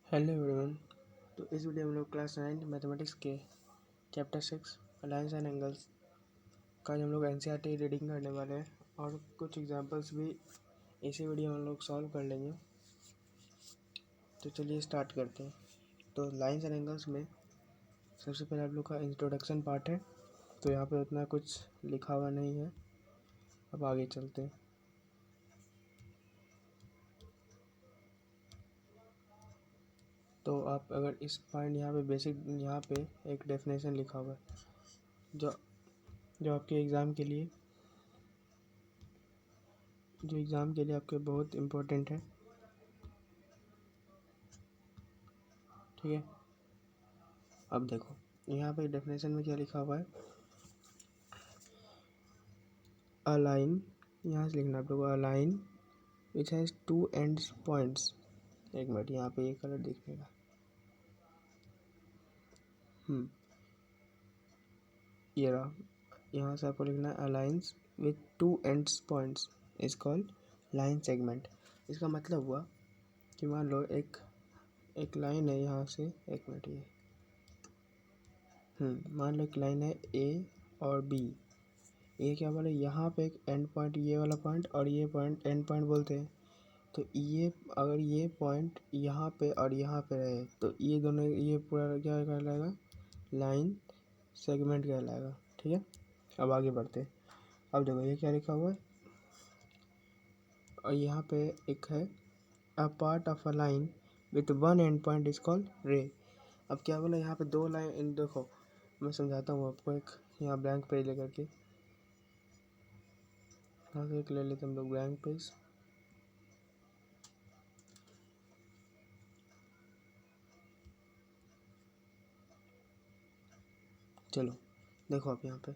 Hello everyone. तो इस video में हम लोग क्लास 9 मैथमेटिक्स के चैप्टर 6 लाइन्स एंड एंगल्स का हम लोग एनसीईआरटी रीडिंग करने वाले हैं और कुछ एग्जांपल्स भी इसी वीडियो में हम लोग सॉल्व कर लेंगे। तो चलिए स्टार्ट करते हैं। तो लाइन्स एंड एंगल्स में सबसे पहले आप लोग का इंट्रोडक्शन पार्ट है। तो यहाँ पे उतना कुछ लिखा हुआ नहीं है। अब आगे चलते हैं। तो आप अगर इस पॉइंट यहाँ पे बेसिक यहाँ पे एक डेफिनेशन लिखा हुआ है जो जो आपके एग्ज़ाम के लिए आपके बहुत इम्पोर्टेंट है। ठीक है, अब देखो यहाँ पे डेफिनेशन में क्या लिखा हुआ है। अ लाइन, यहाँ से लिखना आप लोग, a line which has to ends points. एक मिनट, यहाँ पे ये कलर दिखने का। ये रहा। यहाँ से आपको लिखना है a lines with two ends points is called line segment. इसका मतलब हुआ कि मान लो एक लाइन है यहाँ से, एक मिनट, ये मान लो एक लाइन है ए और बी। ये क्या बोले, यहाँ पे एक एंड पॉइंट, ये वाला पॉइंट और ये पॉइंट एंड पॉइंट बोलते हैं। तो ये अगर ये पॉइंट यहाँ पे और यहाँ पे रहे तो ये दोनों, ये पूरा क्या कहलाएगा, लाइन सेगमेंट कहलाएगा। ठीक है, अब आगे बढ़ते हैं। अब देखो ये क्या लिखा हुआ है, और यहाँ पे एक है a part of a line with one and point is called रे। अब क्या बोला, यहाँ पे दो लाइन, देखो मैं समझाता हूँ आपको। एक यहाँ ब्लैंक पेज लेकर के, यहाँ से एक ले लेते हम लोग ब्लैंक पेज। चलो देखो आप यहाँ पे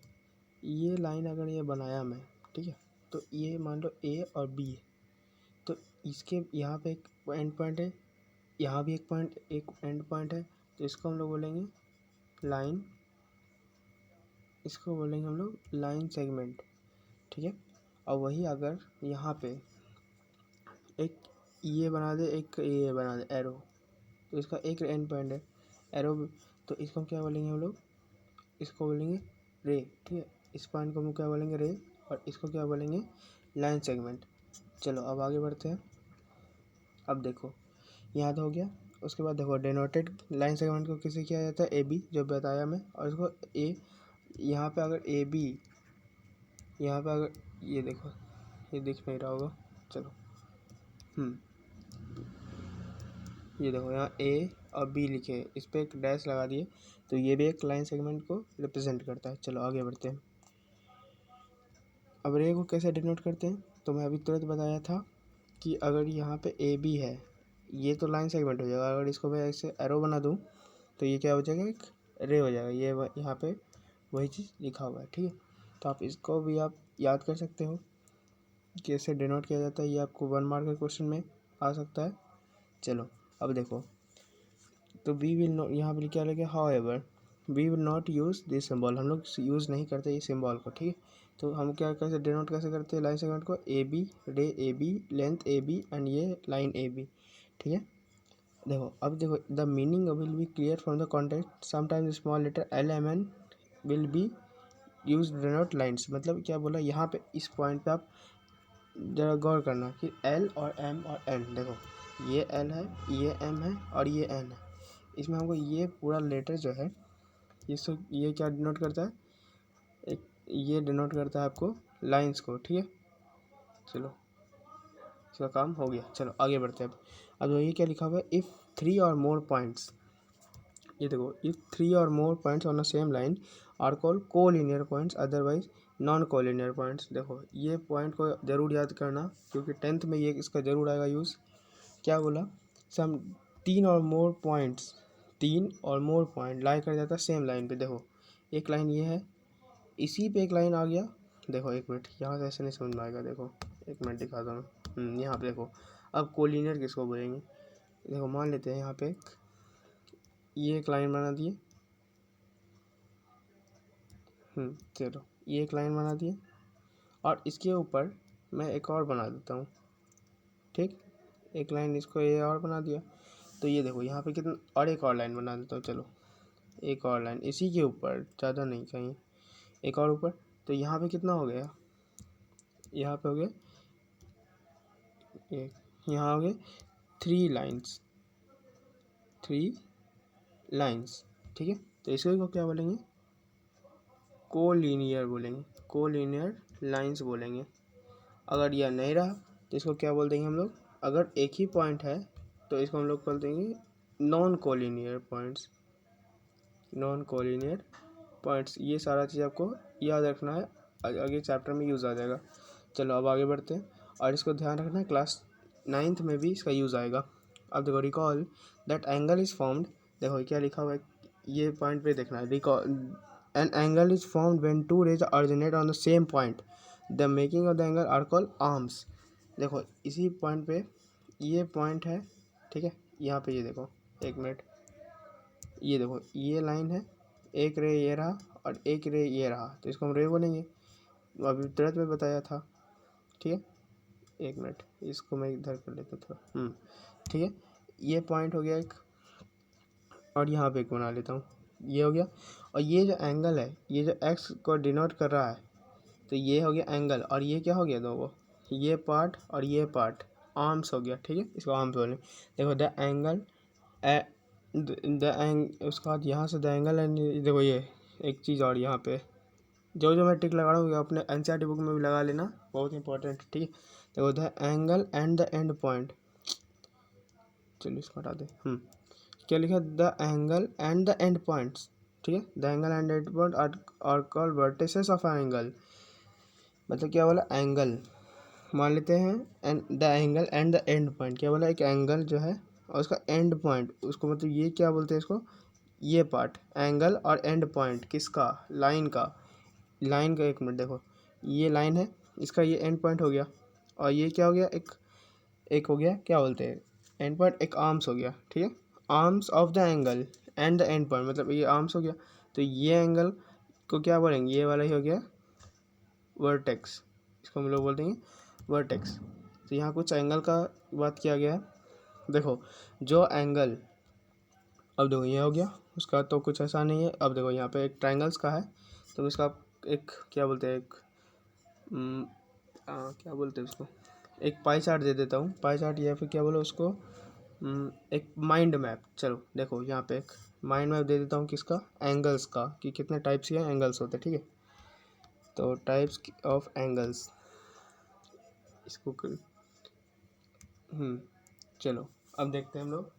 ये लाइन अगर ये बनाया मैं, ठीक है, तो ये मान लो ए और बी है। तो इसके यहाँ पे एक एंड पॉइंट है, यहाँ भी एक एंड पॉइंट है। तो इसको हम लोग बोलेंगे लाइन, इसको बोलेंगे हम लोग लाइन सेगमेंट। ठीक है, और वही अगर यहाँ पे एक ये बना दे, एक ये बना दे एरो, तो इसका एक एंड पॉइंट है एरो, तो इसको क्या बोलेंगे हम लोग, इसको बोलेंगे रे। ठीक है, इस पॉइंट को हम क्या बोलेंगे, रे, और इसको क्या बोलेंगे, लाइन सेगमेंट। चलो अब आगे बढ़ते हैं। अब देखो यहाँ तो हो गया। उसके बाद देखो डेनोटेड लाइन सेगमेंट को किसे किया जाता है, ए बी, जो बताया मैं। और इसको ए, यहाँ पे अगर ए बी, यहाँ पे अगर ये देखो, ये दिख नहीं रहा होगा, चलो ये देखो यहाँ ए और बी लिखे, इस पर एक डैश लगा दिए, तो ये भी एक लाइन सेगमेंट को रिप्रेजेंट करता है। चलो आगे बढ़ते हैं। अब रे को कैसे डिनोट करते हैं, तो मैं अभी तुरंत बताया था कि अगर यहाँ पे ए बी है, ये तो लाइन सेगमेंट हो जाएगा। अगर इसको मैं ऐसे एरो बना दूँ तो ये क्या हो जाएगा, एक रे हो जाएगा। ये यहाँ पे वही चीज़ लिखा हुआ है। ठीक है, तो आप इसको भी आप याद कर सकते हो कैसे डिनोट किया जाता है। ये आपको 1 मार्क के क्वेश्चन में आ सकता है। चलो अब देखो, तो वी विल नॉट, यहाँ पर क्या लगे, however we will not use this symbol. हम लोग यूज़ नहीं करते ये सिम्बॉल को। ठीक है, तो हम क्या कैसे डिनोट कैसे करते हैं लाइन सेगमेंट को, A B, ray A B, length A B, and ये लाइन ए बी। ठीक है, देखो अब देखो, the meaning will be clear from the context. Sometimes small letter L M N will be use denote lines. मतलब क्या बोला, यहाँ पे इस पॉइंट पे आप जरा गौर करना कि एल और एम और एन, देखो ये एल है, ये एम है और ये एन है। इसमें हमको ये पूरा लेटर जो है, ये क्या डिनोट करता है, एक ये डिनोट करता है आपको लाइंस को। ठीक है, चलो इसका काम हो गया। चलो आगे बढ़ते हैं। अब ये क्या लिखा हुआ है, इफ़ 3 और मोर पॉइंट्स, ये देखो, इफ़ 3 और more points on the same line are called collinear points, otherwise non collinear points. देखो ये पॉइंट को ज़रूर याद करना, क्योंकि 10th में ये इसका ज़रूर आएगा यूज़। क्या बोला, सम 3 और मोर पॉइंट्स, 3 और मोर पॉइंट लाई कर जाता है सेम लाइन पे। देखो एक लाइन ये है, इसी पे एक लाइन आ गया। देखो एक मिनट, यहाँ से ऐसे नहीं समझ में आएगा, देखो एक मिनट दिखाता हूँ। यहाँ पे देखो, अब कोलिनियर किसको बोलेंगे, देखो मान लेते हैं यहाँ पे ये एक लाइन बना दिए। चलो ये एक लाइन बना दिए, और इसके ऊपर मैं एक और बना देता हूँ। ठीक, एक लाइन इसको ये और बना दिया। तो ये देखो यहाँ पे कितना, और एक और लाइन बना देता हूँ, चलो एक और लाइन इसी के ऊपर, ज़्यादा नहीं कहीं, एक और ऊपर। तो यहाँ पे कितना हो गया, यहाँ पे हो गया एक, यहाँ हो गए 3 लाइन्स, 3 लाइन्स, ठीक है। तो इसको क्या बोलेंगे, कोलिनियर बोलेंगे, कोलिनियर लाइन्स बोलेंगे। अगर यह नहीं रहा तो इसको क्या बोल देंगे हम लोग, अगर एक ही पॉइंट है तो इसको हम लोग बोल देंगे non collinear points, non collinear points. ये सारा चीज़ आपको याद रखना है, आगे चैप्टर में यूज़ आ जाएगा। चलो अब आगे बढ़ते हैं, और इसको ध्यान रखना है क्लास 9th में भी इसका यूज़ आएगा। अब देखो, recall that angle is formed, देखो क्या लिखा हुआ है, ये पॉइंट पे देखना है। Recall an angle is formed when two rays originate on the same point, the making of the angle are called arms. देखो इसी पॉइंट पे, ये पॉइंट है, ठीक है, यहाँ पे ये देखो, एक मिनट, ये देखो ये लाइन है, एक रे ये रहा और एक रे ये रहा, तो इसको हम रे बोलेंगे, अभी तुरंत में बताया था, ठीक है। एक मिनट, इसको मैं इधर कर लेता थोड़ा, ठीक है। ये पॉइंट हो गया एक, और यहाँ पे एक बना लेता हूँ, ये हो गया। और ये जो एंगल है, ये जो एक्स को डिनोट कर रहा है, तो ये हो गया एंगल, और ये क्या हो गया दो, ये पार्ट और ये पार्ट आर्म्स हो गया, ठीक है, इसको आर्म्स बोलेंगे। देखो द एंगल उसके बाद यहाँ से द एंगल एंड, देखो ये एक चीज़ और यहाँ पे जो जो मैं टिक लगा रहा हूँ अपने एनसीईआरटी बुक में भी लगा लेना, बहुत इंपॉर्टेंट, ठीक है। देखो the angle and the end point, चलिए इसको हटा दे, क्या लिखा, the angle and the end points, ठीक है। The angle and end point are called vertices of angle, मतलब क्या बोला, एंगल मान लेते हैं, and the angle and the end point, क्या बोला, एक एंगल जो है और उसका एंड पॉइंट, उसको मतलब ये क्या बोलते हैं इसको, ये पार्ट एंगल और एंड पॉइंट किसका, लाइन का, लाइन का, एक मिनट देखो, ये लाइन है, इसका ये एंड पॉइंट हो गया, और ये क्या हो गया, एक हो गया, क्या बोलते हैं, एंड पॉइंट, एक आर्म्स हो गया, ठीक है। Arms of the angle and the end point, मतलब ये आर्म्स हो गया, तो ये एंगल को क्या बोलेंगे, ये वाला ही हो गया वर्टेक्स, इसको हम लोग बोल देंगे वर्टेक्स। तो यहाँ कुछ एंगल का बात किया गया है, देखो जो एंगल, अब देखो ये हो गया, उसका तो कुछ ऐसा नहीं है। अब देखो यहाँ पे एक ट्रायंगल्स का है, तो इसका एक क्या बोलते हैं, एक क्या बोलते हैं उसको, एक पाई चार्ट दे देता हूँ, पाई चार्ट या फिर क्या बोलो उसको, एक माइंड मैप। चलो देखो यहाँ पे एक माइंड मैप दे देता हूँ, किसका, एंगल्स का, कि कितने टाइप्स के एंगल्स होते हैं, ठीक है। तो टाइप्स ऑफ एंगल्स, इसको चलो अब देखते हैं हम लोग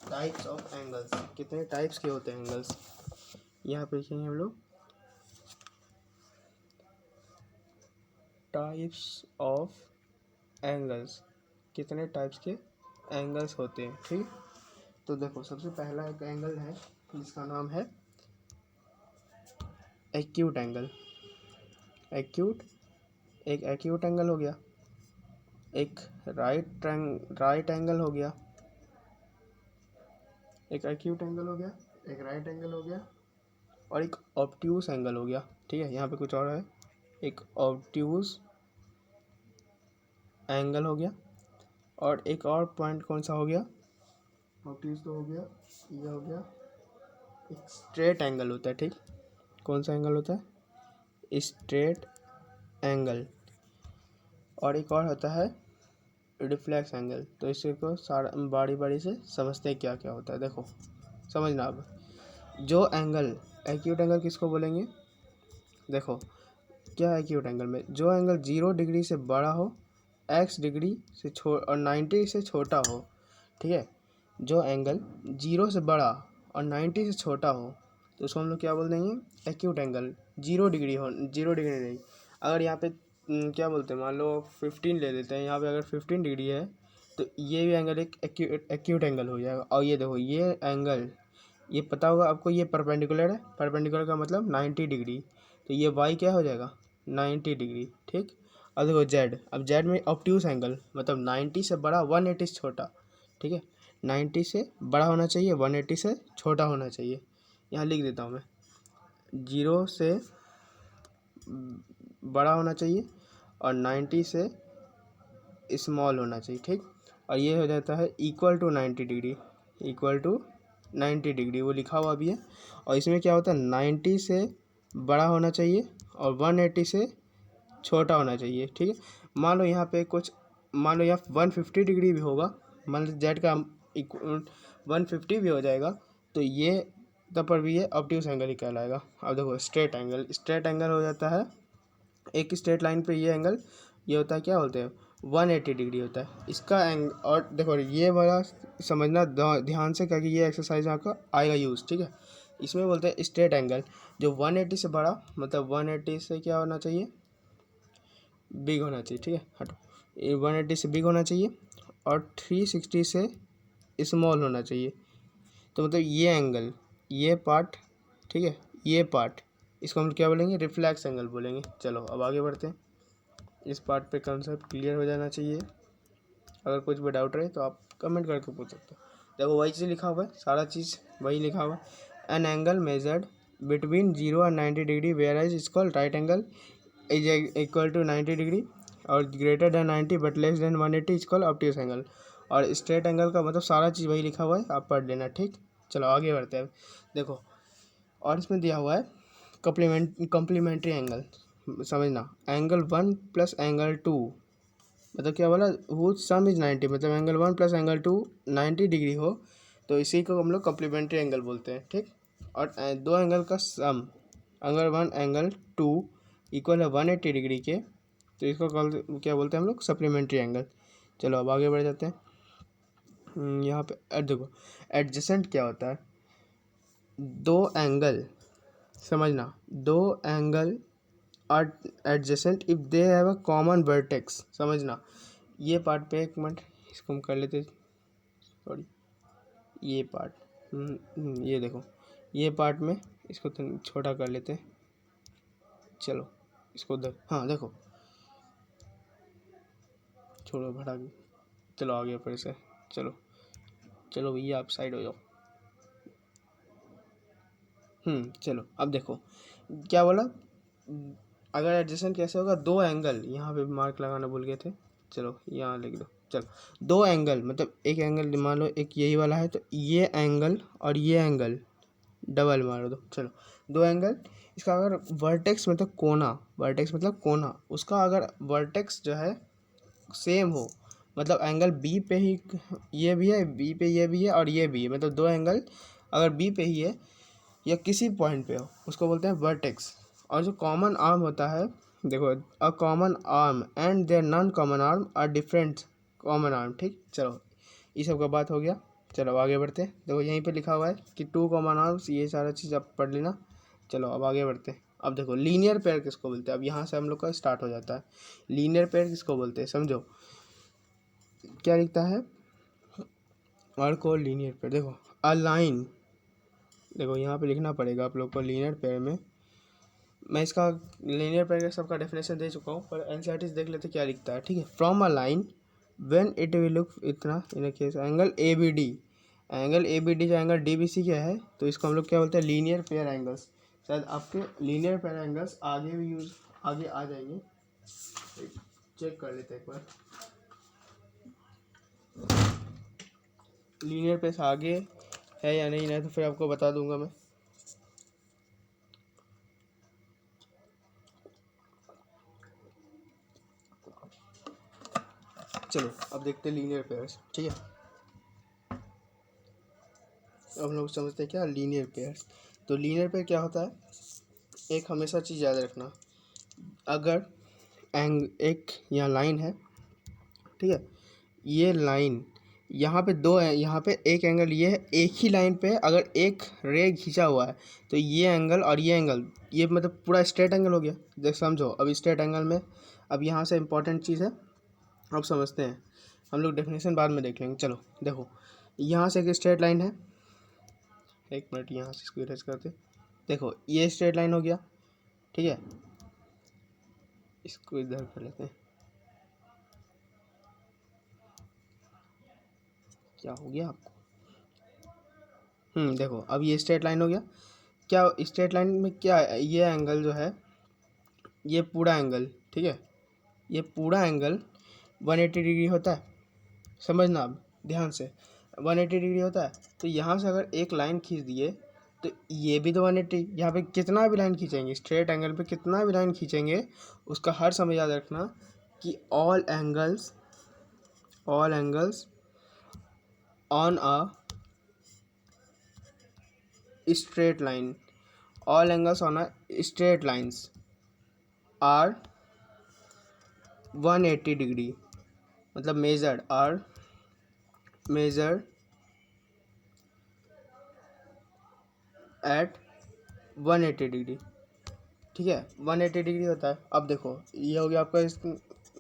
टाइप्स ऑफ एंगल्स, कितने टाइप्स के होते हैं एंगल्स, यहाँ पे लिखेंगे हम लोग टाइप्स ऑफ एंगल्स, कितने टाइप्स के एंगल्स होते हैं, ठीक। तो देखो सबसे पहला एक एंगल है जिसका नाम है एक्यूट एंगल, एक्यूट, एक एक्यूट एंगल हो गया, एक राइट एंगल हो गया, एक एक्यूट एंगल हो गया, एक राइट एंगल हो गया, और एक ऑब्ट्यूस एंगल हो गया, ठीक है। यहाँ पे कुछ और है, एक ऑब्ट्यूस एंगल हो गया, और एक और पॉइंट कौन सा हो गया, ऑब्ट्यूस तो हो गया, ये हो गया, एक स्ट्रेट एंगल होता है, ठीक। कौन सा एंगल होता है, स्ट्रेट एंगल, और एक और होता है रिफ्लेक्स एंगल। तो इसी को सारा बारी बारी से समझते हैं क्या क्या होता है, देखो समझना। अब जो एंगल, एक्यूट एंगल किसको बोलेंगे, देखो क्या है एक्यूट एंगल में, जो एंगल 0 डिग्री से बड़ा हो, x डिग्री से और 90 से छोटा हो, ठीक है। जो एंगल 0 से बड़ा और 90 से छोटा हो, तो उसको हम लोग क्या बोल देंगे, एक्यूट एंगल। 0 डिग्री हो, 0 डिग्री नहीं, अगर यहाँ पे क्या बोलते हैं, मान लो 15 ले लेते हैं, यहाँ पे अगर 15 डिग्री है, तो ये भी एंगल एक एक्यूट एंगल हो जाएगा। और ये देखो ये एंगल, ये पता होगा आपको, ये परपेंडिकुलर है, परपेंडिकुलर का मतलब 90 डिग्री, तो ये वाई क्या हो जाएगा, 90 डिग्री, ठीक। अब देखो जेड, अब जेड में ऑब्ट्यूस एंगल, मतलब 90 से बड़ा 180 से छोटा, ठीक है। 90 से बड़ा होना चाहिए, 180 से छोटा होना चाहिए, यहाँ लिख देता हूँ मैं, 0 से बड़ा होना चाहिए और 90 से स्मॉल होना चाहिए, ठीक। और ये हो जाता है equal to 90 degree, equal to 90 degree, वो लिखा हुआ भी है। और इसमें क्या होता है, 90 से बड़ा होना चाहिए और 180 से छोटा होना चाहिए, ठीक है। मान लो यहाँ पे कुछ, मान लो यहाँ 150 डिग्री भी होगा, मान लो जेड का 150 भी हो जाएगा, तो ये तब पर भी ये ऑब्ट्यूस एंगल ही कहलाएगा। अब देखो स्ट्रेट एंगल, स्ट्रेट एंगल हो जाता है एक स्ट्रेट लाइन पे ये एंगल, ये होता है क्या बोलते हैं 180 डिग्री होता है इसका एंगल। और देखो ये वाला समझना ध्यान से, क्योंकि ये एक्सरसाइज आपका आएगा यूज़, ठीक है। इसमें बोलते हैं स्ट्रेट एंगल जो 180 से बड़ा, मतलब 180 से क्या होना चाहिए, बिग होना चाहिए, ठीक है। हटो, ये 180 से बिग होना चाहिए और 360 से स्मॉल होना चाहिए। तो मतलब ये एंगल, ये पार्ट, ठीक है, ये पार्ट, इसको हम क्या बोलेंगे, रिफ्लेक्स एंगल बोलेंगे। चलो अब आगे बढ़ते हैं। इस पार्ट पे कंसेप्ट क्लियर हो जाना चाहिए। अगर कुछ भी डाउट रहे तो आप कमेंट करके पूछ सकते हो। देखो वही चीज़ लिखा हुआ है, सारा चीज़ वही लिखा हुआ है। एन एंगल मेजर्ड बिटवीन 0 और 90 degree whereas is called right angle is equal to 90 degree और greater than 90 but less than 180 is called obtuse angle. और स्ट्रेट एंगल का मतलब सारा चीज़ वही लिखा हुआ है, आप पढ़ लेना, ठीक। चलो आगे बढ़ते हैं। देखो और इसमें दिया हुआ है कम्प्लीमेंट्री एंगल, समझना। एंगल 1 प्लस एंगल 2, मतलब क्या बोला, हुज सम इज 90, मतलब एंगल 1 प्लस एंगल 2 90 डिग्री हो तो इसी को हम लोग कम्प्लीमेंट्री एंगल बोलते हैं, ठीक। और दो एंगल का सम, एंगल 1 एंगल 2 इक्वल है 180 डिग्री के, तो इसको क्या बोलते हैं हम लोग, सप्लीमेंट्री एंगल। चलो अब आगे बढ़ जाते हैं। यहाँ पे देखो एडजेसेंट क्या होता है, दो एंगल, समझना, दो angle are adjacent if they have a common vertex, समझना। ये पार्ट पे एक मिनट इसको हम कर लेते, सॉरी, ये पार्ट, ये देखो ये पार्ट में इसको छोटा कर लेते। चलो इसको हाँ देखो, छोड़ो भड़ा, चलो आगे फिर से, चलो चलो भैया आप साइड हो जाओ। चलो अब देखो क्या बोला, अगर एडजस्टमेंट कैसे होगा, दो एंगल, यहाँ पे मार्क लगाना भूल गए थे, चलो यहाँ लिख दो। चलो दो एंगल, मतलब एक एंगल मान लो एक यही वाला है, तो ये एंगल और ये एंगल डबल मार दो। चलो दो एंगल, इसका अगर वर्टेक्स मतलब कोना, वर्टेक्स मतलब कोना, उसका अगर वर्टेक्स जो है सेम हो, मतलब एंगल बी पे ही ये भी है, बी पे ये भी है और ये भी है, मतलब दो एंगल अगर बी पे ही है या किसी पॉइंट पे हो, उसको बोलते हैं वर्टेक्स। और जो कॉमन आर्म होता है, देखो a common arm and their non common arm are different common arm, ठीक। चलो ये सब का बात हो गया। चलो आगे बढ़ते हैं। देखो यहीं पे लिखा हुआ है कि टू कॉमन आर्म्स, ये सारा चीज़ आप पढ़ लेना। चलो अब आगे बढ़ते हैं। अब देखो लीनियर पेयर किसको बोलते हैं, अब यहाँ से हम लोग का स्टार्ट हो जाता है। लीनियर पेयर किसको बोलते हैं, समझो क्या लिखता है, और को लीनियर पेयर, देखो अ लाइन, देखो यहाँ पे लिखना पड़ेगा आप लोग को लीनियर पेयर में। मैं इसका लीनियर पेयर का सबका डेफिनेशन दे चुका हूँ, पर एनसीईआरटी देख लेते क्या लिखता है, ठीक है। From a line when it will look इतना in case angle A B D, angle A B D जो एंगल डी बी सी क्या है, तो इसको हम लोग क्या बोलते हैं, लीनियर पेयर एंगल्स। शायद आपके लीनियर पेयर एंगल्स आगे भी यूज आगे आ जाएंगे, चेक कर लेते हैं एक बार। लीनियर पेयर आगे है या नहीं, तो फिर आपको बता दूंगा मैं। चलो अब देखते हैं लीनियर पेयर्स, ठीक है। अब हम लोग समझते हैं क्या लीनियर पेयर्स। तो लीनियर पेयर क्या होता है, एक हमेशा चीज़ याद रखना, अगर एक यहाँ लाइन है, ठीक है, ये लाइन यहाँ पे दो है, यहाँ पे एक एंगल ये है, एक ही लाइन पे अगर एक रे खींचा हुआ है तो ये एंगल और ये एंगल, ये मतलब पूरा स्ट्रेट एंगल हो गया। देख समझो, अब स्ट्रेट एंगल में अब यहाँ से इम्पोर्टेंट चीज़ है, अब समझते हैं, हम लोग डेफिनेशन बाद में देख लेंगे। चलो देखो यहाँ से एक स्ट्रेट लाइन है, एक मिनट यहाँ से इसको इरेज करते, देखो ये स्ट्रेट लाइन हो गया, ठीक है, इसको इधर कर लेते हैं, क्या हो गया आपको, देखो अब ये स्ट्रेट लाइन हो गया। क्या स्ट्रेट लाइन में क्या है, ये एंगल जो है, ये पूरा एंगल, ठीक है, ये पूरा एंगल 180 डिग्री होता है, समझना अब ध्यान से। 180 डिग्री होता है। तो यहाँ से अगर एक लाइन खींच दिए तो ये भी तो 180, यहाँ पे कितना भी लाइन खींचेंगे स्ट्रेट एंगल पे, कितना भी लाइन खींचेंगे उसका हर समय याद रखना कि all angles on a straight line, all angles on a straight lines are 180 degree, मतलब मेजर्ड एट 180 डिग्री। ठीक है, 180 डिग्री होता है। अब देखो ये हो गया आपका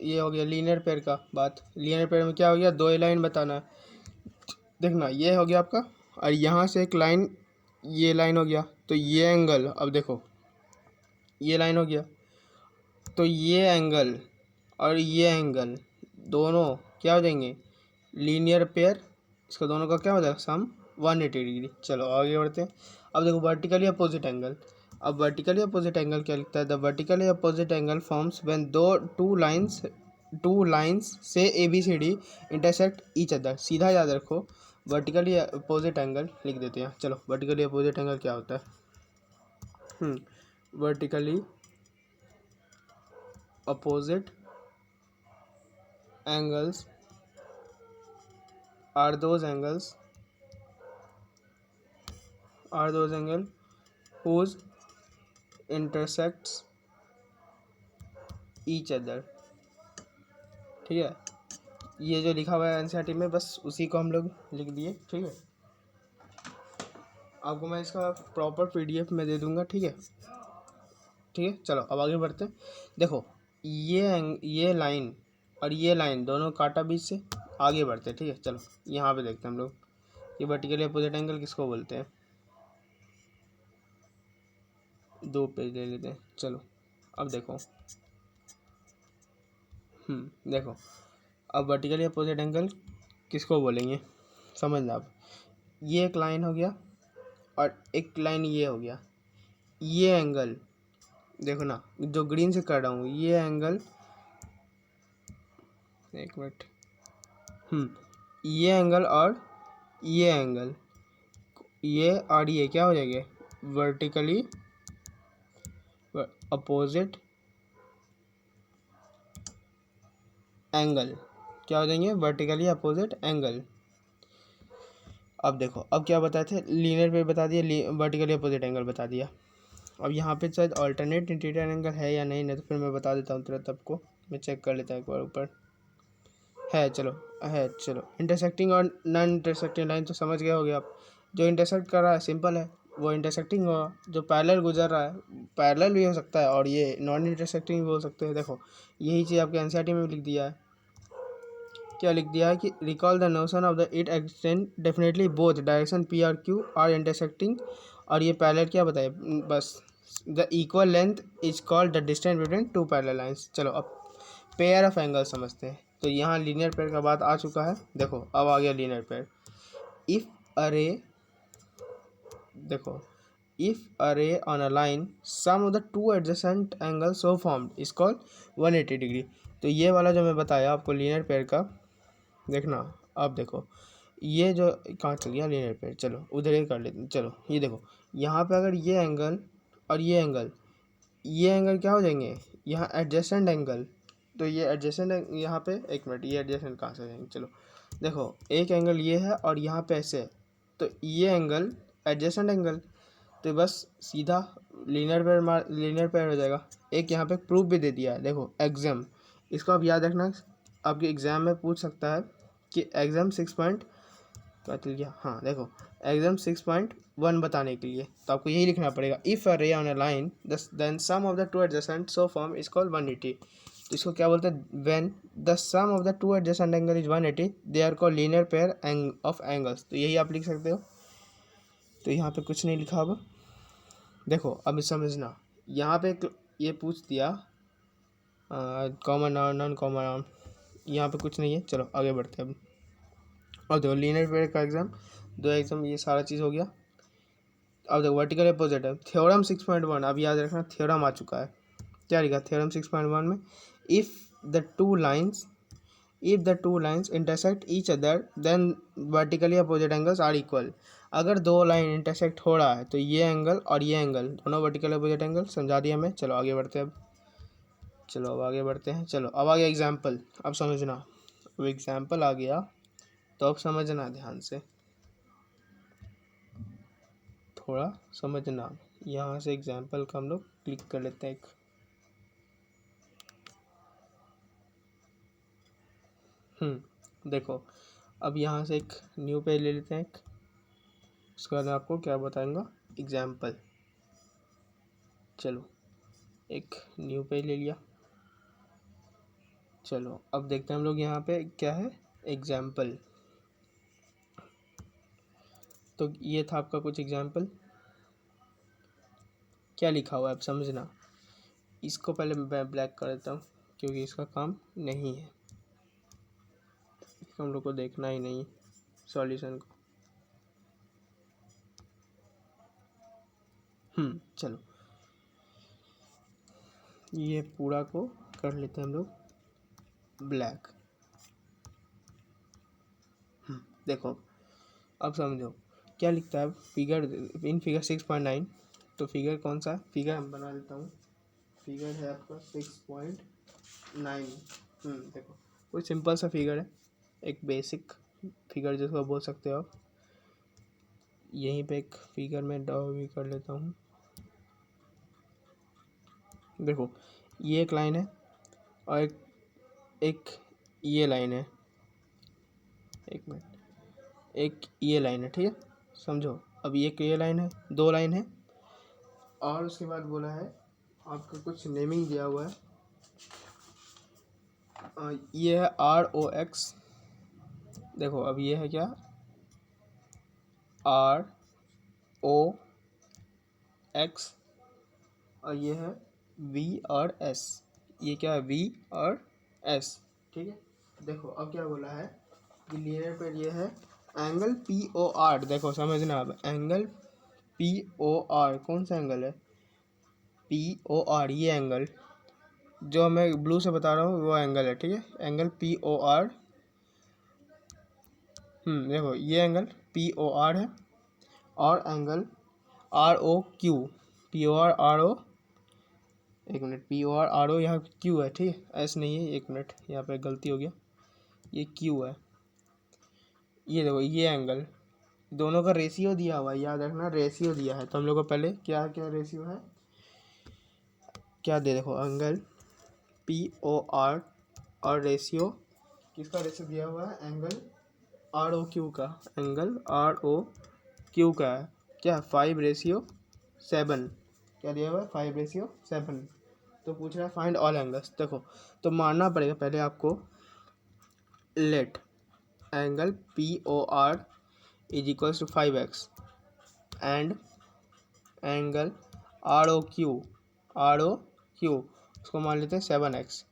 ये हो गया लीनियर पेयर का बात। लीनियर पेयर में क्या हो गया, 2 लाइन बताना है। देखना ये हो गया आपका, और यहाँ से एक लाइन, ये लाइन हो गया, तो ये एंगल, अब देखो ये लाइन हो गया, तो ये एंगल और ये एंगल दोनों क्या हो जाएंगे, लीनियर पेयर, इसका दोनों का क्या हो जाएगा सम 180 डिग्री। चलो आगे बढ़ते हैं। अब देखो वर्टिकली अपोजिट एंगल। अब वर्टिकली अपोजिट एंगल क्या लिखता है, the vertically opposite angle forms when two lines से ABCD इंटरसेक्ट ईच अदर। सीधा याद रखो, वर्टिकली अपोजिट एंगल लिख देते हैं। चलो वर्टिकली अपोजिट एंगल क्या होता है, vertically opposite angles are those angles whose intersects each other। ठीक है, ये जो लिखा हुआ है NCERT में बस उसी को हम लोग लिख दिए। ठीक है, आपको मैं इसका प्रॉपर PDF में दे दूंगा। ठीक है, चलो अब आगे बढ़ते हैं। देखो ये लाइन और ये लाइन दोनों काटा बीच से, आगे बढ़ते हैं। ठीक है, चलो यहाँ पे देखते हैं हम लोग ये वर्टिकली अपोजिट एंगल किसको बोलते हैं। 2 पेज ले लेते हैं। चलो अब देखो, देखो अब वर्टिकली अपोजिट एंगल किसको बोलेंगे समझना। अब ये एक लाइन हो गया और एक लाइन ये हो गया, ये एंगल देखो ना, जो ग्रीन से कर रहा हूँ ये एंगल, एक मिनट, ये एंगल और ये एंगल, ये और ये क्या हो जाएंगे, वर्टिकली अपोजिट एंगल, क्या हो जाएंगे, वर्टिकली अपोजिट एंगल। अब देखो अब क्या बताए थे, लीनियर पे बता दिया, वर्टिकली अपोजिट एंगल बता दिया। अब यहाँ पे शायद अल्टरनेट इंटीरियर एंगल है या नहीं तो फिर मैं बता देता हूँ तुरंत आपको, मैं चेक कर लेता हूँ एक बार ऊपर है। चलो इंटरसेक्टिंग और नॉन इंटरसेक्टिंग लाइन तो समझ गए होगे आप। जो इंटरसेक्ट कर रहा है सिंपल है, वो इंटरसेक्टिंग होगा। जो पैरेलल गुजर रहा है पैरेलल भी हो सकता है, और ये नॉन इंटरसेक्टिंग भी हो सकते हैं। देखो यही चीज़ आपके NCERT में भी लिख दिया है। क्या लिख दिया है कि recall the notion of the it extend definitely both direction P और Q आर इंटरसेक्टिंग, और ये पैरेलल क्या बताए, बस the equal length is called the distance between 2 parallel lines. चलो अब पेयर ऑफ एंगल समझते हैं। तो यहाँ लीनियर पेयर का बात आ चुका है। देखो अब आ गया linear pair. If a ray on a line sum of the 2 adjacent angle so formed is called 180 degree. तो ये वाला जो मैं बताया आपको लीनियर पेयर का, देखना अब देखो ये जो कहाँ चल गया लीनियर पेयर, चलो उधर ही कर लेते हैं। चलो ये देखो यहाँ पे अगर ये एंगल और ये एंगल क्या हो जाएंगे, यहाँ एडजेसेंट एंगल। तो ये एडजेसेंट यहाँ पे, एक मिनट, ये एडजेसेंट कहाँ से जाएंगे, चलो देखो एक एंगल ये है और यहाँ पे ऐसे है, तो ये एंगल एडजेसेंट एंगल, तो बस सीधा लीनियर पेयर हो जाएगा। एक यहाँ पे प्रूफ भी दे दिया है, देखो एग्जाम, इसको आप याद रखना, आपके एग्जाम में पूछ सकता है कि एग्जाम 6 पॉइंट क्या चल गया, हाँ देखो एग्जाम 6.1 बताने के लिए तो आपको यही लिखना पड़ेगा, if a ray on a line then sum of the 2 adjacent so form is called 180। तो इसको क्या बोलते हैं, when the sum of the 2 adjacent angle is 180 they are called linear pair of angles. तो यही आप लिख सकते हो। तो यहाँ पे कुछ नहीं लिखा। अब देखो अब समझना, यहाँ पे ये पूछ दिया common noun non common noun, यहाँ पे कुछ नहीं है। चलो आगे बढ़ते हैं अब। और देखो लीनियर पेयर का एग्जाम, 2 एग्जाम, ये सारा चीज़ हो गया। अब देखो वर्टिकल अपोजिट है, थ्योरम 6.1, अब याद रखना थ्योरम आ चुका है। क्या लिखा थ्योरम 6.1 में, if the two lines if the two lines intersect each other then vertically opposite angles are equal. अगर दो लाइन इंटरसेक्ट हो रहा है तो ये एंगल और ये एंगल दोनों वर्टिकल अपोजिट एंगल। समझा दिया हमें। चलो आगे बढ़ते हैं अब। चलो अब आगे बढ़ते हैं। चलो अब आ गया एग्जाम्पल। अब समझना, अब एग्जाम्पल आ गया तो अब समझना ध्यान से, थोड़ा समझना। यहाँ से एग्जाम्पल का हम लोग क्लिक कर लेते हैं एक। देखो अब यहाँ से एक न्यू पेज ले लेते हैं एक। उसके बाद आपको क्या बताऊंगा, एग्जाम्पल। चलो एक न्यू पेज ले लिया। चलो अब देखते हैं हम लोग यहाँ पे क्या है, एग्जाम्पल। तो ये था आपका कुछ एग्जाम्पल। क्या लिखा हुआ है अब समझना। इसको पहले मैं ब्लैक कर देता हूँ क्योंकि इसका काम नहीं है, हम लोग को देखना ही नहीं सॉल्यूशन को। चलो ये पूरा को कर लेते हैं हम लोग ब्लैक। देखो अब समझो क्या लिखता है फिगर, इन फिगर 6.9। तो फिगर कौन सा फिगर हम बना देता हूँ। फिगर है आपका 6.9। देखो कोई सिंपल सा फिगर है, एक बेसिक फिगर जिसको बोल सकते हो आप। यहीं पे एक फिगर में ड्रॉ भी कर लेता हूँ। देखो ये एक लाइन है और एक ये लाइन है। एक मिनट, एक ये लाइन है, ठीक है समझो। अब ये लाइन है, दो लाइन है और उसके बाद बोला है आपका कुछ नेमिंग दिया हुआ है। ये है ROX। देखो अब ये है क्या, ROX और ये है V और S। ये क्या है, V और S, ठीक है। देखो अब क्या बोला है कि लीनियर पे ये है एंगल POR। देखो समझना अब, एंगल POR कौन सा एंगल है, POR ये एंगल जो मैं ब्लू से बता रहा हूँ वो एंगल है, ठीक है। एंगल POR, देखो ये एंगल POR है और एंगल ROQ। POR RO, एक मिनट, POR RO यहाँ Q है, ठीक है, S नहीं है, एक मिनट यहाँ पे गलती हो गया, ये Q है। ये देखो ये एंगल, दोनों का रेशियो दिया हुआ है, याद रखना रेशियो दिया है। तो हम लोग को पहले क्या क्या रेशियो है, क्या दे, देखो एंगल POR और रेशियो किसका रेशियो दिया हुआ है, एंगल ROQ का। एंगल ROQ का है क्या, 5:7। क्या दिया हुआ है, 5:7। तो पूछ रहा है फाइंड ऑल एंगल्स। देखो तो मानना पड़ेगा पहले आपको, let angle POR is equals to 5x and angle ROQ उसको मान लेते हैं 7x।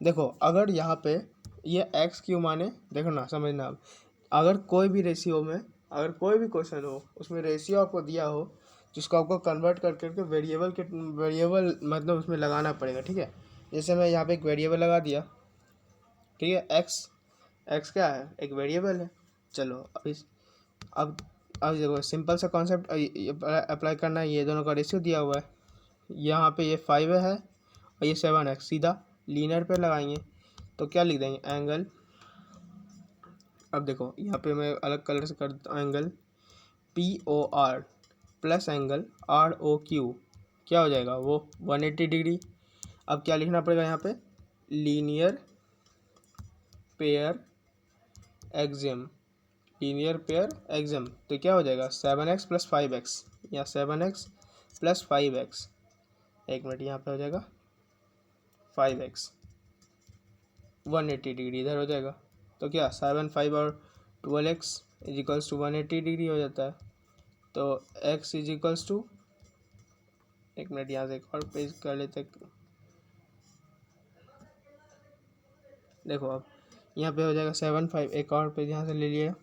देखो अगर यहाँ पे ये x क्यू माने, देखो ना समझना, अब अगर कोई भी रेशियो में, अगर कोई भी क्वेश्चन हो उसमें रेशियो आपको दिया हो जिसको आपको कन्वर्ट कर करके वेरिएबल मतलब उसमें लगाना पड़ेगा, ठीक है। जैसे मैं यहाँ पे एक वेरिएबल लगा दिया, ठीक है, एक्स क्या है, एक वेरिएबल है। चलो अब देखो सिंपल सा कॉन्सेप्ट अप्लाई करना है। ये दोनों का रेशियो दिया हुआ है, यहाँ पे ये 5 है और ये 7x, सीधा लीनियर पे लगाएंगे तो क्या लिख देंगे, एंगल। अब देखो यहाँ पे मैं अलग कलर से कर देता हूँ, angle POR plus angle ROQ क्या हो जाएगा, वो 180 डिग्री। अब क्या लिखना पड़ेगा यहाँ पे, linear pair axiom, linear pair axiom. तो क्या हो जाएगा 7x प्लस 5x, या 7x प्लस 5x, एक मिनट यहाँ पे हो जाएगा 5x 180 डिग्री इधर हो जाएगा। तो क्या 7 5 और 12x is equals to 180 degree हो जाता है। तो x इज इक्वल्स टू, एक मिनट यहाँ से एक और पेज कर लेते। देखो अब यहाँ पे हो जाएगा 7 5, एक और पेज यहाँ से ले लिया,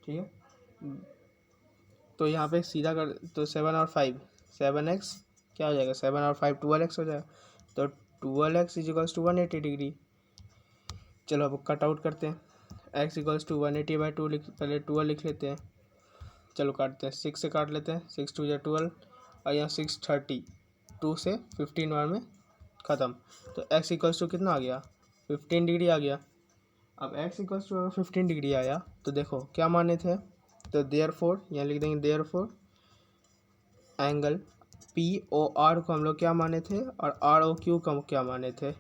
ठीक है। तो यहाँ पे सीधा कर तो 7 और 5 7x क्या हो जाएगा, 7 और 5 12x हो जाएगा। तो 12x is equals to 180 degree. चलो अब कट आउट करते हैं। x इक्वल्स टू 180/2 पहले 12 लिख लेते हैं। चलो काटते हैं, 6 से काट लेते हैं, 6 2 या 12 और यहाँ 6 30, 2 से 15 बार में ख़त्म। तो x इक्वल्स टू कितना आ गया, 15 डिग्री आ गया। अब x इक्वल्स टू 15 डिग्री आया तो देखो क्या माने थे, तो देयरफॉर यहाँ लिख देंगे देयरफॉर एंगल POR को हम लोग क्या माने थे और ROQ को क्या माने थे।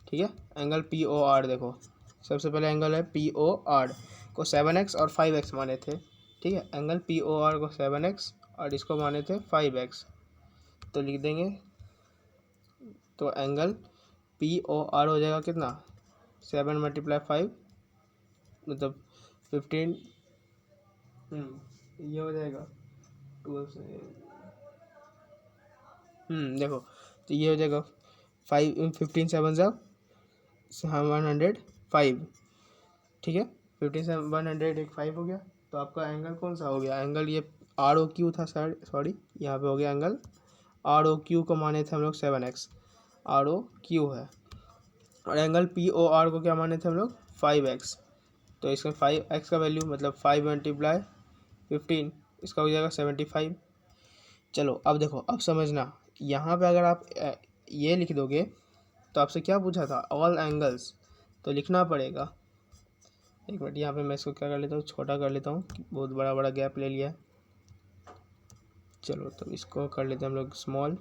ठीक है, एंगल POR देखो, सबसे पहले एंगल है POR को 7x और 5x माने थे। ठीक है, एंगल POR को 7x और इसको माने थे 5x, तो लिख देंगे, तो एंगल POR हो जाएगा कितना, 7 × 5 मतलब 15, ये हो जाएगा 12 से, देखो तो ये हो जाएगा 15 7 सा 105। ठीक है, 15 से 105 हो गया। तो आपका एंगल कौन सा हो गया, एंगल ये ROQ था सॉरी, यहाँ पे हो गया एंगल ROQ को माने थे हम लोग 7x, ROQ है, और एंगल POR को क्या माने थे हम लोग 5x। तो इसमें 5x का वैल्यू मतलब 5 × 15, इसका हो जाएगा 75। चलो अब देखो, अब समझना, यहाँ पे अगर आप ये लिख दोगे तो आपसे क्या पूछा था, ऑल एंगल्स, तो लिखना पड़ेगा। एक मिनट, यहाँ पे मैं इसको क्या कर लेता हूँ, छोटा कर लेता हूँ, बहुत बड़ा बड़ा गैप ले लिया है। चलो तो इसको कर लेते हैं हम लोग स्मॉल,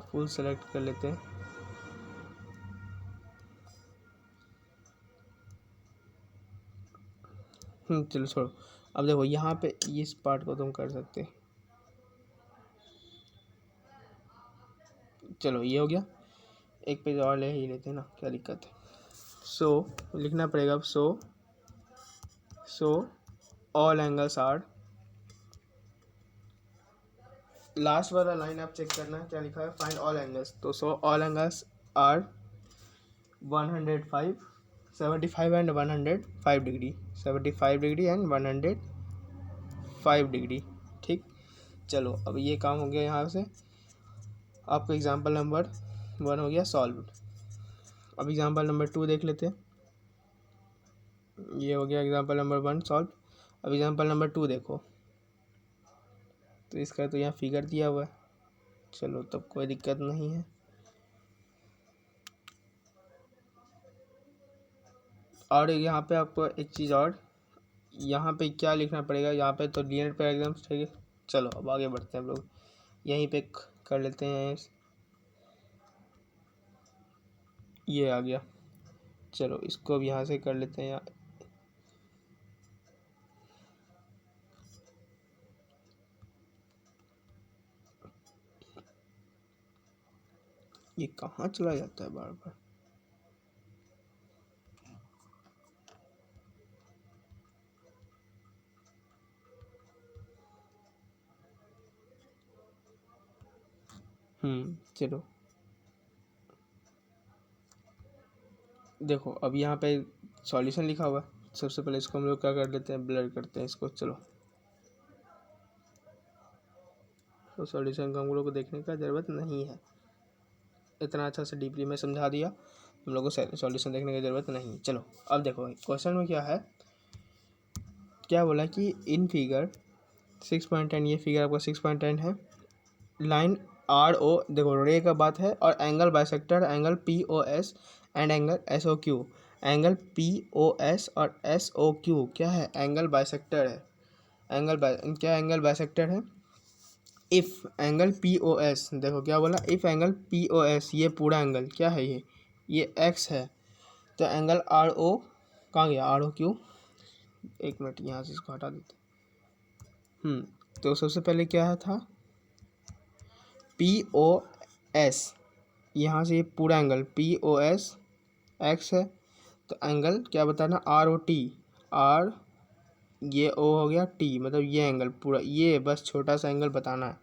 फुल सेलेक्ट कर लेते हैं। चलो छोड़ो, अब देखो यहाँ पे इस पार्ट को तुम कर सकते हैं। चलो ये हो गया, एक पेज और ले ही लेते हैं ना, क्या दिक्कत है। सो लिखना पड़ेगा अब, so all angles are, last वाला लाइन आप चेक करना क्या लिखा है, फाइंड ऑल एंगल्स, तो so all angles are 105 75 and 105 degree, 75 degree and 105 degree. ठीक, चलो अब ये काम हो गया यहाँ से, आपका एग्जाम्पल नंबर 1 हो गया सॉल्व। अब एग्जाम्पल नंबर 2 देख लेते हैं, ये हो गया एग्जाम्पल नंबर 1 सॉल्व। अब एग्जाम्पल नंबर 2 देखो, तो इसका तो यहाँ फिगर दिया हुआ है, चलो तब कोई दिक्कत नहीं है। और यहाँ पे आपको एक चीज़ और, यहाँ पे क्या लिखना पड़ेगा, यहाँ पे तो लीनियर पैराग्राम चाहिए। चलो अब आगे बढ़ते हैं हम लोग, यहीं पे कर लेते हैं, ये आ गया। चलो इसको अब यहाँ से कर लेते हैं, ये कहाँ चला जाता है बार बार। चलो देखो, अब यहाँ पे सॉल्यूशन लिखा हुआ है, सबसे पहले इसको हम लोग क्या कर लेते हैं, ब्लर करते हैं इसको। चलो तो सॉल्यूशन को हम लोग को देखने का ज़रूरत नहीं है, इतना अच्छा से डीपली में समझा दिया, हम लोग को सॉल्यूशन देखने की ज़रूरत नहीं। चलो अब देखो क्वेश्चन में क्या है, क्या बोला कि इन फिगर 6.10, ये फिगर आपका 6.10 है, लाइन RO, देखो रे का बात है, और angle bisector angle POS and angle SOQ, angle POS और SOQ क्या है, एंगल बाइसेक्टर है, क्या एंगल बाइसेक्टर है। इफ़ एंगल POS, देखो क्या बोला, इफ़ एंगल POS, ये पूरा एंगल क्या है, ये X है, तो एंगल RO कहाँ गया, ROQ, एक मिनट यहाँ से इसको हटा देते। तो सबसे पहले क्या है था, POS, यहाँ से ये पूरा एंगल POS X है, तो एंगल क्या बताना, ROT, R ये O हो गया T, मतलब ये एंगल पूरा, ये बस छोटा सा एंगल बताना है।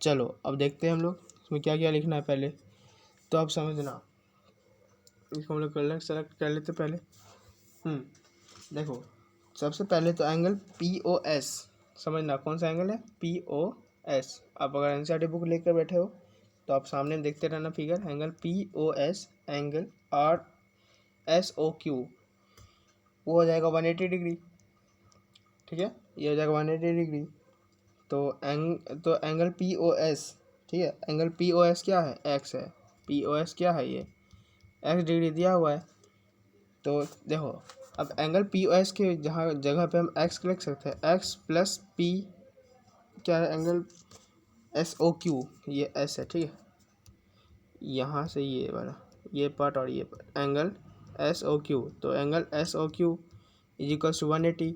चलो अब देखते हैं हम लोग इसमें क्या क्या लिखना है पहले, तो आप समझना, इसको हम लोग कलर सेलेक्ट कर लेते पहले। देखो सबसे पहले तो एंगल POS समझना, कौन सा एंगल है, POS। आप अगर NCERT बुक लेकर बैठे हो तो आप सामने में देखते रहना figure, angle POS angle RSOQ वो हो जाएगा 180 डिग्री। ठीक है, ये हो जाएगा 180 डिग्री। तो एंगल POS, ठीक है, एंगल POS क्या है, x है, POS क्या है, ये x डिग्री दिया हुआ है। तो देखो अब एंगल POS के जहाँ जगह पे हम x लिख सकते हैं, x प्लस P क्या है, एंगल SOQ, ये S है, ठीक है, यहाँ से ये वाला ये पार्ट और ये पार्ट एंगल SOQ, तो angle SOQ is equals to 180।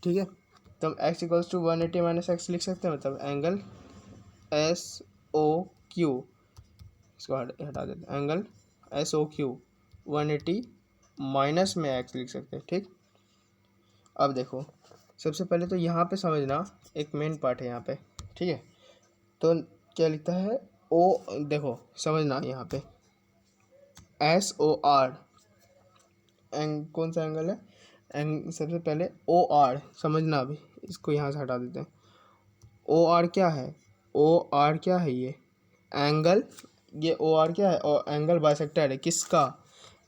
ठीक है, तो हम x equals to 180 minus x लिख सकते हैं, मतलब एंगल SOQ, इसको हटा देते हैं, एंगल SOQ 180 माइनस में x लिख सकते हैं। ठीक, अब देखो सबसे पहले तो यहाँ पे समझना एक मेन पार्ट है यहाँ पे। ठीक है, तो क्या लिखता है ओ, देखो समझना यहाँ पे SOR कौन सा एंगल है, सबसे पहले OR समझना, अभी इसको यहाँ से हटा देते हैं। OR क्या है, OR क्या है, ये एंगल, ये OR क्या है, और एंगल बाइसेक्टर है किसका,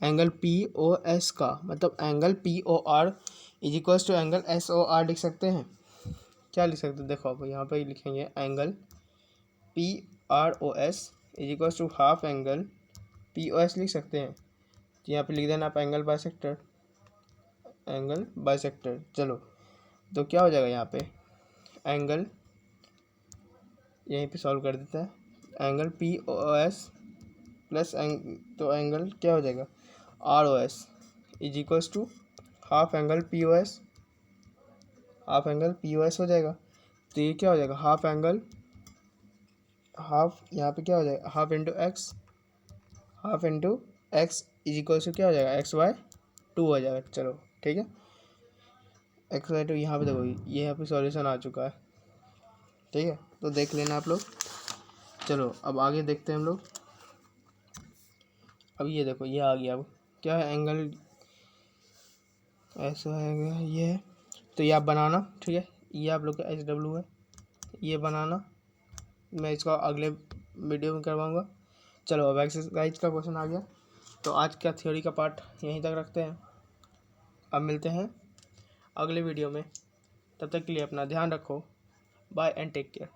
एंगल POS का, मतलब angle POR is equals to angle SOR लिख सकते हैं। क्या लिख सकते हैं, देखो अब यहाँ पे लिखेंगे angle PROS is equals to half angle POS लिख सकते हैं। तो यहाँ पे लिख देना आप एंगल बाइसेक्टर, एंगल बाइसेक्टर। चलो तो क्या हो जाएगा यहाँ पे, एंगल यहीं पे सॉल्व कर देता है, एंगल POS प्लस तो एंगल क्या हो जाएगा ROS is equals to half angle POS, half angle POS हो जाएगा। तो ये क्या हो जाएगा, हाफ एंगल, हाफ यहाँ पे क्या हो जाएगा, half into x, half into x is equals to क्या हो जाएगा x/2 हो जाएगा। चलो ठीक है, x/2 यहाँ पे देखो, ये यहाँ पे सॉल्यूशन आ चुका है। ठीक है, तो देख लेना आप लोग। चलो अब आगे देखते हैं हम लोग। अब ये देखो ये आ गया, अब क्या है, एंगल ऐसा है, ये है, तो ये आप बनाना। ठीक है, ये आप लोग का SW है, ये बनाना, मैं इसका अगले वीडियो में करवाऊँगा। चलो अब एक्सरसाइज का क्वेश्चन आ गया, तो आज का थ्योरी का पार्ट यहीं तक रखते हैं। अब मिलते हैं अगले वीडियो में, तब तक के लिए अपना ध्यान रखो, बाय एंड टेक केयर।